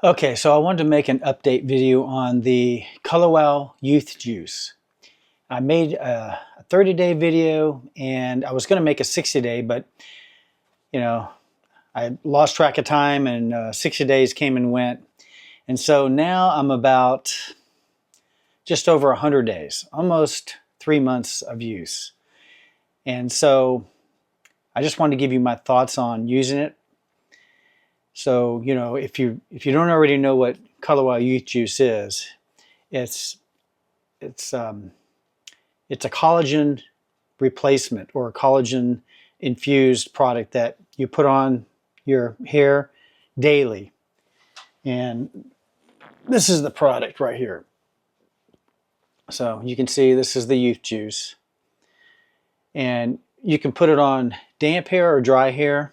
Okay, so I wanted to make an update video on the Colorwell Youth Juice. I made a 30-day video and I was going to make a 60-day, but I lost track of time and 60 days came and went. And so now I'm about just over 100 days, almost 3 months of use. And so I just wanted to give you my thoughts on using it. So, if you don't already know what Colorwell Youth Juice is, it's a collagen replacement or a collagen infused product that you put on your hair daily. And this is the product right here. So you can see this is the Youth Juice. And you can put it on damp hair or dry hair.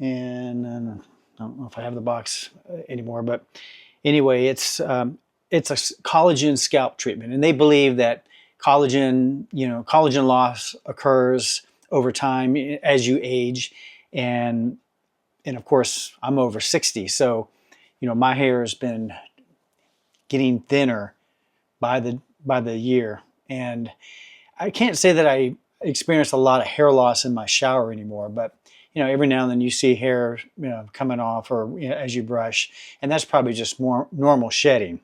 And I don't know if I have the box anymore, but anyway, it's a collagen scalp treatment, and they believe that collagen loss occurs over time as you age, and of course I'm over 60, so my hair has been getting thinner by the year, and I can't say that I experience a lot of hair loss in my shower anymore, but every now and then you see hair, coming off or as you brush, and that's probably just more normal shedding.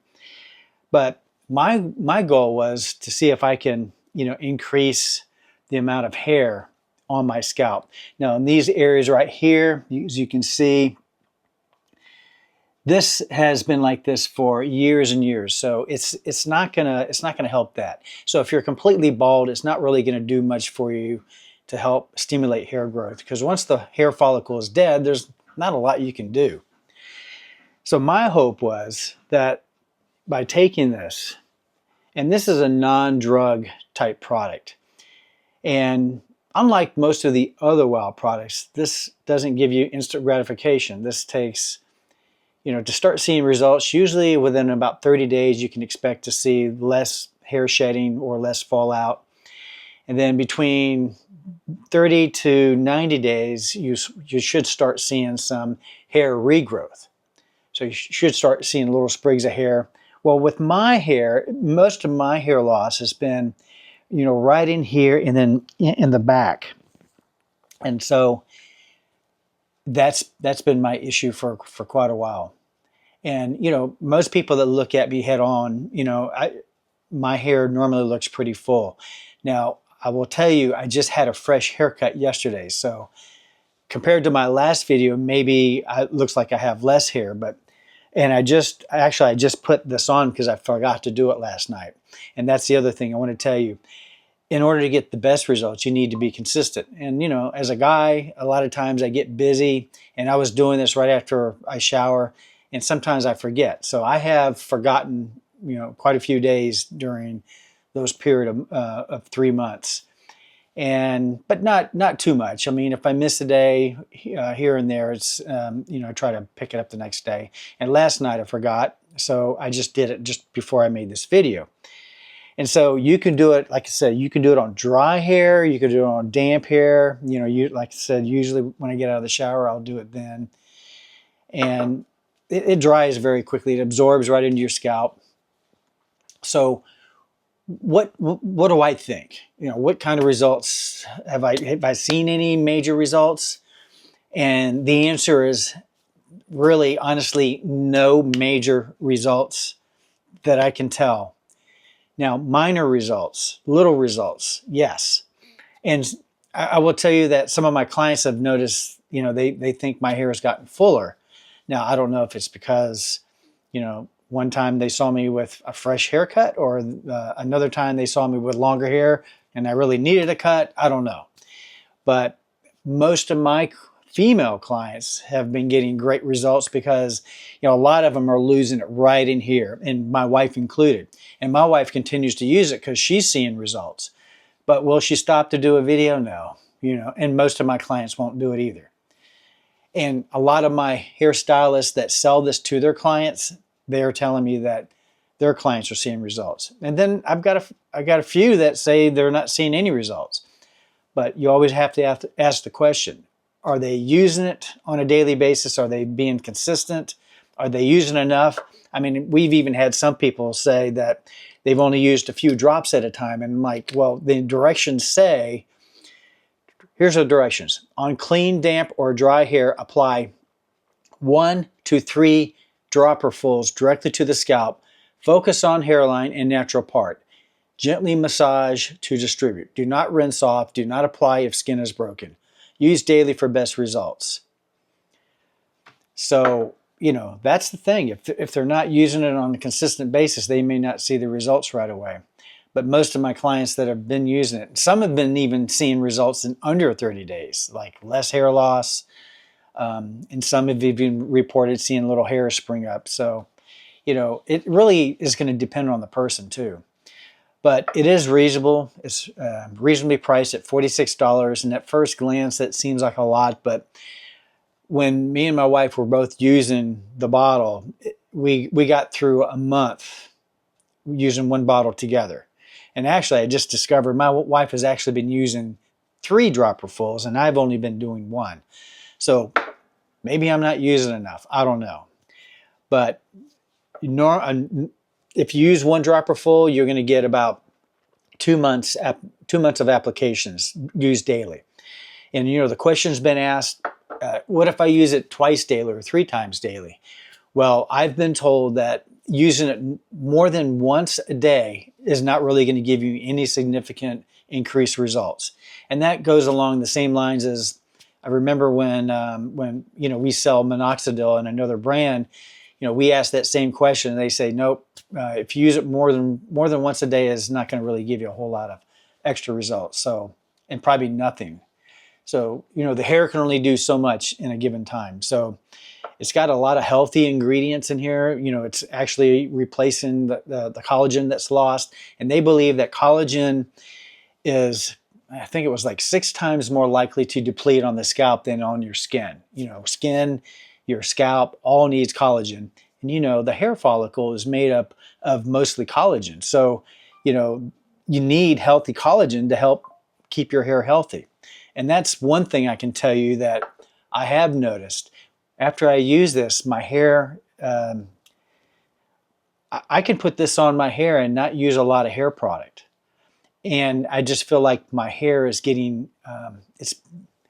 But my goal was to see if I can, increase the amount of hair on my scalp. Now in these areas right here, as you can see, this has been like this for years and years. So it's not gonna help that. So if you're completely bald, it's not really gonna do much for you to help stimulate hair growth, because once the hair follicle is dead, there's not a lot you can do. So my hope was that by taking this, and this is a non-drug type product, and unlike most of the other WOW products, this doesn't give you instant gratification. This takes, to start seeing results, usually within about 30 days, you can expect to see less hair shedding or less fallout. And then between 30 to 90 days, you should start seeing some hair regrowth. So you should start seeing little sprigs of hair. Well, with my hair, most of my hair loss has been, right in here and then in the back. And so that's been my issue for quite a while. And, most people that look at me head on, my hair normally looks pretty full. Now, I will tell you, I just had a fresh haircut yesterday. So compared to my last video, maybe it looks like I have less hair, and I just put this on because I forgot to do it last night. And that's the other thing I want to tell you. In order to get the best results, you need to be consistent. And, as a guy, a lot of times I get busy, and I was doing this right after I shower, and sometimes I forget. So I have forgotten, quite a few days during those period of 3 months, but not too much. I mean, if I miss a day here and there, it's I try to pick it up the next day. And last night I forgot, so I just did it just before I made this video. And so you can do it, like I said, you can do it on dry hair, you can do it on damp hair. Like I said, usually when I get out of the shower, I'll do it then, and it dries very quickly. It absorbs right into your scalp. So what do I think? What kind of results have I seen any major results? And the answer is really, honestly, no major results that I can tell. Now, minor results, little results, yes. And I will tell you that some of my clients have noticed, they think my hair has gotten fuller. Now, I don't know if it's because, one time they saw me with a fresh haircut, or another time they saw me with longer hair and I really needed a cut. I don't know. But most of my female clients have been getting great results because, a lot of them are losing it right in here, and my wife included. And my wife continues to use it because she's seeing results. But will she stop to do a video? No. And most of my clients won't do it either. And a lot of my hairstylists that sell this to their clients, they're telling me that their clients are seeing results. And then I've got a few that say they're not seeing any results. But you always have to ask the question, are they using it on a daily basis? Are they being consistent? Are they using enough? I mean, we've even had some people say that they've only used a few drops at a time. And I'm like, well, the directions say, here's the directions. On clean, damp, or dry hair, apply 1 to 3 dropperfuls directly to the scalp. Focus on hairline and natural part. Gently massage to distribute. Do not rinse off. Do not apply if skin is broken. Use daily for best results. So, you know, that's the thing. If they're not using it on a consistent basis, they may not see the results right away. But most of my clients that have been using it, some have been even seeing results in under 30 days, like less hair loss. And some have even reported seeing little hairs spring up. So, you know, it really is going to depend on the person too. But it is reasonable. It's reasonably priced at $46. And at first glance, that seems like a lot. But when me and my wife were both using the bottle, we got through a month using one bottle together. And actually, I just discovered my wife has actually been using 3 dropperfuls, and I've only been doing 1. So maybe I'm not using enough. I don't know. But if you use 1 dropperful, you're going to get about 2 months of applications used daily. And you know, the question's been asked, what if I use it twice daily or 3 times daily? Well, I've been told that using it more than once a day is not really going to give you any significant increased results. And that goes along the same lines as I remember when you know, we sell minoxidil in another brand. You know, we ask that same question and they say, nope, if you use it more than once a day, is not going to really give you a whole lot of extra results. So, and probably nothing. So, you know, the hair can only do so much in a given time. So it's got a lot of healthy ingredients in here. You know, it's actually replacing the collagen that's lost. And they believe that collagen is, I think it was like 6 times more likely to deplete on the scalp than on your skin. You know, skin, your scalp, all needs collagen. And you know, the hair follicle is made up of mostly collagen. So, you know, you need healthy collagen to help keep your hair healthy. And that's one thing I can tell you that I have noticed. After I use this, my hair, I can put this on my hair and not use a lot of hair product. And I just feel like my hair is getting, it's,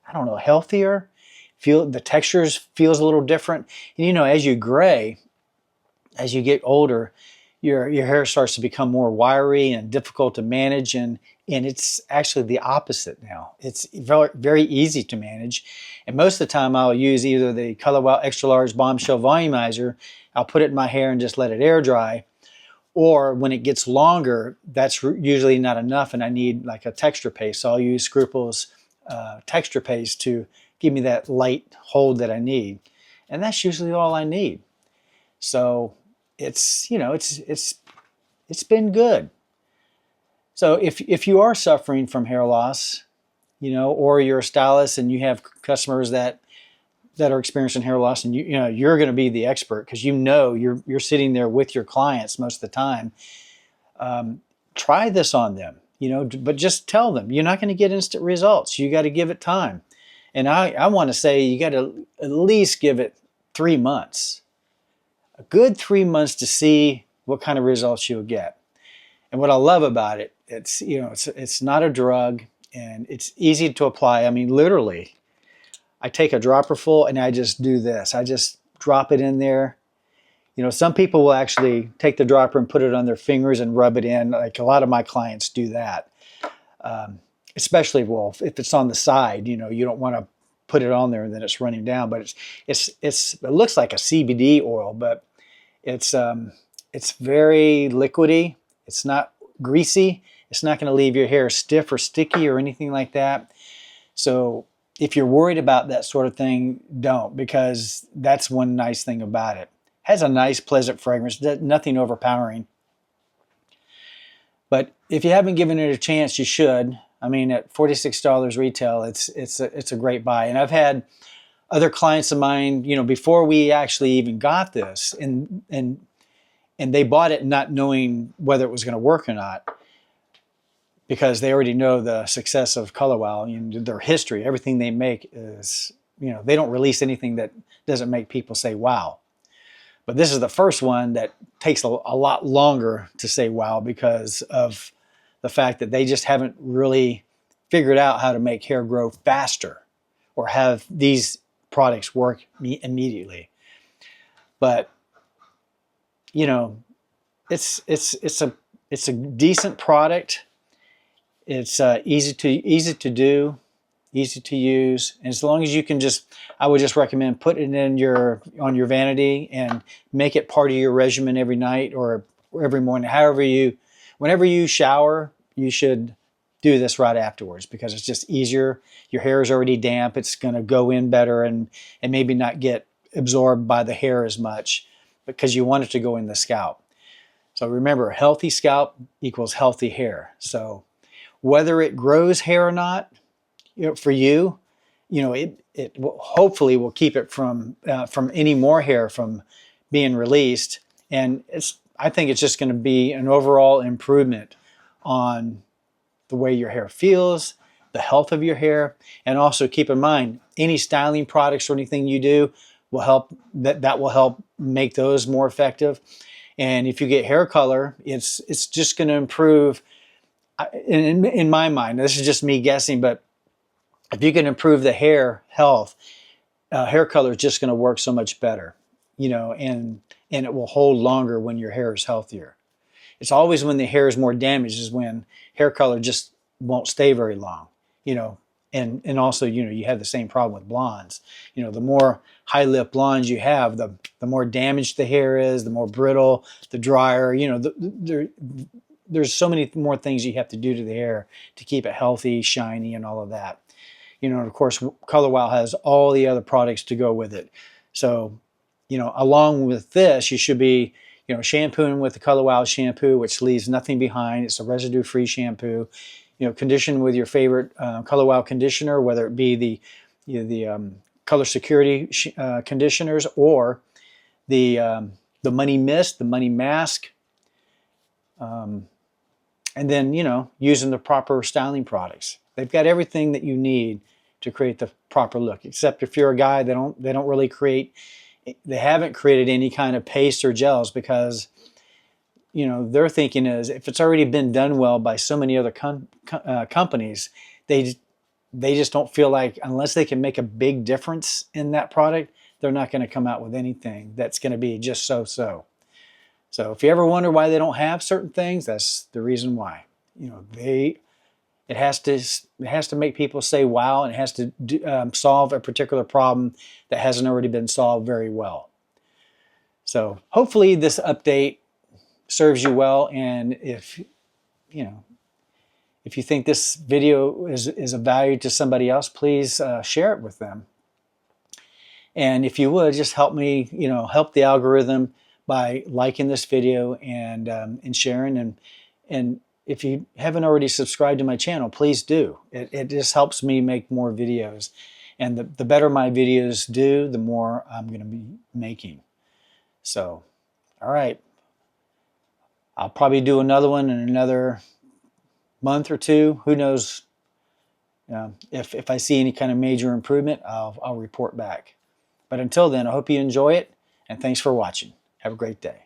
I don't know, healthier. The textures feels a little different. And you know, as you gray, as you get older, your hair starts to become more wiry and difficult to manage. And it's actually the opposite now. It's very, very easy to manage. And most of the time I'll use either the Color Wow Extra Large Bombshell Volumizer. I'll put it in my hair and just let it air dry. Or when it gets longer, that's usually not enough and I need like a texture paste. So I'll use Scruples texture paste to give me that light hold that I need. And that's usually all I need. So it's, you know, it's been good. So if you are suffering from hair loss, you know, or you're a stylist and you have customers that are experiencing hair loss, and you know you're going to be the expert because you know you're sitting there with your clients most of the time. Try this on them, you know, but just tell them you're not going to get instant results. You got to give it time, and I want to say you got to at least give it 3 months, a good 3 months to see what kind of results you'll get. And what I love about it, it's, you know, it's not a drug and it's easy to apply. I mean, literally, I take a dropper full and I just do this. I just drop it in there. You know, some people will actually take the dropper and put it on their fingers and rub it in. Like a lot of my clients do that. Especially, well, if it's on the side, you know, you don't want to put it on there and then it's running down. But it looks like a CBD oil, but it's very liquidy. It's not greasy. It's not going to leave your hair stiff or sticky or anything like that. So if you're worried about that sort of thing, don't, because that's one nice thing about it. It has a nice, pleasant fragrance, nothing overpowering. But if you haven't given it a chance, you should. I mean, at $46 retail, it's a great buy. And I've had other clients of mine, you know, before we actually even got this, and they bought it not knowing whether it was going to work or not, because they already know the success of Color Wow and their history. Everything they make is, you know, they don't release anything that doesn't make people say, wow. But this is the first one that takes a lot longer to say wow, because of the fact that they just haven't really figured out how to make hair grow faster or have these products work immediately. But you know, it's a decent product. It's easy to do, easy to use, and as long as you can I would just recommend putting it in on your vanity and make it part of your regimen every night or every morning. Whenever you shower, you should do this right afterwards, because it's just easier. Your hair is already damp; it's going to go in better and maybe not get absorbed by the hair as much, because you want it to go in the scalp. So remember, healthy scalp equals healthy hair. So whether it grows hair or not, for you, it will, hopefully will keep it from any more hair from being released. And I think it's just going to be an overall improvement on the way your hair feels, the health of your hair. And also keep in mind, any styling products or anything you do will help, that will help make those more effective. And if you get hair color, it's just going to improve. In my mind, this is just me guessing, but if you can improve the hair health, hair color is just going to work so much better, and it will hold longer when your hair is healthier. It's always when the hair is more damaged is when hair color just won't stay very long, and also, you have the same problem with blondes. The more high lip blondes you have, the more damaged the hair is, the more brittle, the drier, there's so many more things you have to do to the hair to keep it healthy, shiny, and all of that. And of course, Color Wow has all the other products to go with it. So, along with this, you should be, shampooing with the Color Wow shampoo, which leaves nothing behind. It's a residue-free shampoo. Condition with your favorite Color Wow conditioner, whether it be the Color Security conditioners or the Money Mist, the Money Mask. And then, using the proper styling products. They've got everything that you need to create the proper look. Except if you're a guy, they haven't created any kind of paste or gels, because, their thinking is, if it's already been done well by so many other companies, they just don't feel like, unless they can make a big difference in that product, they're not going to come out with anything that's going to be just so. So if you ever wonder why they don't have certain things, that's the reason why. It has to make people say wow, and it has to solve a particular problem that hasn't already been solved very well. So hopefully this update serves you well, and if you think this video is of value to somebody else, please share it with them. And if you would, just help me, help the algorithm by liking this video and sharing, and if you haven't already subscribed to my channel, please do. It just helps me make more videos, and the better my videos do, the more I'm going to be making. So, all right, I'll probably do another one in another month or two. Who knows? If I see any kind of major improvement, I'll report back. But until then, I hope you enjoy it, and thanks for watching. Have a great day.